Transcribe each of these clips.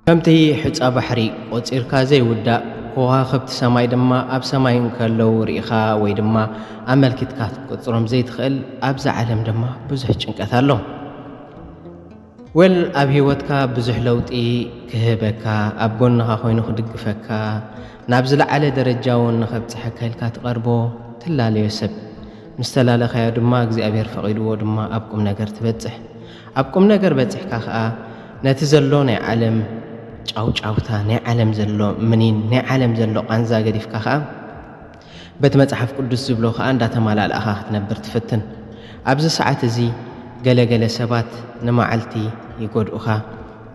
ከምቲ ሕፃ ባሕሪ ቆፂርካ ዘይውዳእ ከዋኽብቲ ሰማይ ድማ ኣብ ሰማይ እንከለው ርኢኻ ወይ ድማ ኣመልኪትካ ትቆፅሮም ዘይትኽእል ኣብዛ ዓለም ድማ ብዙሕ ጭንቀት ኣሎ። ወል ኣብ ህይወትካ ብዙሕ ለውጢ ክህበካ ኣብ ጎንኻ ኮይኑ ክድግፈካ ናብ ዝለዓለ ደረጃ እውን ንኸብፅሐካ ኢልካ ትቐርቦ ትላለዮ ሰብ ምስ ተላለኻዮ ድማ እግዚኣብሔር ፈቒድዎ ድማ ኣብ ቁም ነገር ትበፅሕ። ኣብ ቁም ነገር በፂሕካ ከዓ ነቲ ዘሎ ናይ ዓለም ጫውጫውታ ናይ ዓለም ዘሎ ምኒን ናይ ዓለም ዘሎ ቃንዛ ገዲፍካ ከዓ በቲ መጽሓፍ ቅዱስ ዝብሎ ከዓ እንዳተማላልእኻ ክትነብር ትፍትን። ኣብዚ ሰዓት እዚ ገለገለ ሰባት ንመዓልቲ ይጎድኡኻ፣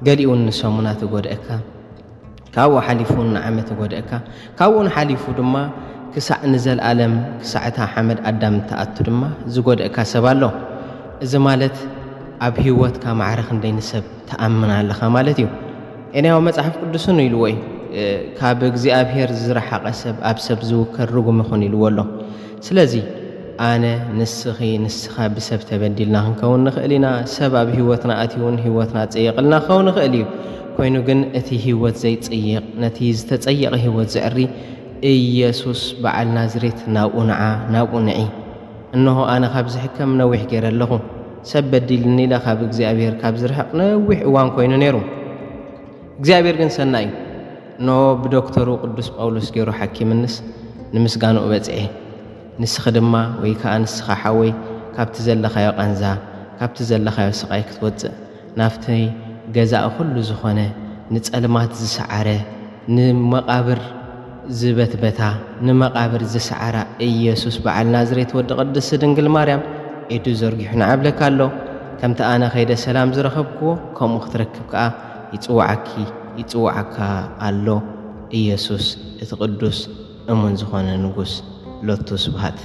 ገሊኡን ንሰሙና ትጎድአካ፣ ካብኡ ሓሊፉ ንዓመት ትጎድአካ፣ ካብኡ ሓሊፉ ድማ ክሳዕ ንዘለኣለም ክሳዕታ ሓመድ ኣዳም ተኣቱ ድማ ዝጎድአካ ሰብ ኣሎ። እዚ ማለት ኣብ ህይወትካ ማዕረኽ እንደይንሰብ ተኣምና ኣለኻ ማለት እዩ። እኔያው መጽሓፍ ቅዱስን ኢልዎ እዩ ካብ እግዚኣብሔር ዝረሓቐ ሰብ ኣብ ሰብ ዝውከር ርጉም ይኹን ኢልዎ ኣሎ። ስለዚ ኣነ ንስኺ ንስኻ ብሰብ ተበዲልና ክንከውን ንኽእል ኢና። ሰብ ኣብ ህይወትና ኣትውን ህይወትና ፀየቕልና ክኸውን ንኽእል እዩ። ኮይኑ ግን እቲ ህይወት ዘይፀየቕ ነቲ ዝተፀየቐ ህይወት ዘዕሪ ኢየሱስ በዓል ናዝሬት ናብኡ ንዓ ናብኡ ንዒ እንሆ ኣነ ካብ ዝሕከም ነዊሕ ገይረ ኣለኹ ሰብ በዲልኒ ኢለ ካብ እግዚኣብሔር ካብ ዝርሕቕ ነዊሕ እዋን ኮይኑ ነይሩ። እግዚኣብሔር ግን ሰናይ እዩ። እንሆ ብዶክተሩ ቅዱስ ጳውሎስ ገይሩ ሓኪምንስ ንምስጋንኡ በፅዐ። ንስኺ ድማ ወይ ከዓ ንስኻ ሓወይ ካብቲ ዘለኻዮ ቃንዛ ካብቲ ዘለኻዮ ስቃይ ክትወፅእ ናፍቲ ገዛእ ኩሉ ዝኾነ ንጸልማት ዝሰዓረ ንመቃብር ዝበትበታ ንመቃብር ዝሰዓራ ኢየሱስ በዓል ናዝሬት ወዲ ቅድስቲ ድንግል ማርያም ኢዱ ዘርጊሑ ንዓብለካ ኣሎ። ከምቲ ኣነ ኸይደ ሰላም ዝረኸብክዎ ከምኡ ክትረክብ ከዓ ይፅዋዓካ ኣሎ ኢየሱስ እቲ ቅዱስ እሙን ዝኾነ ንጉስ ሎቱ ስብሃት።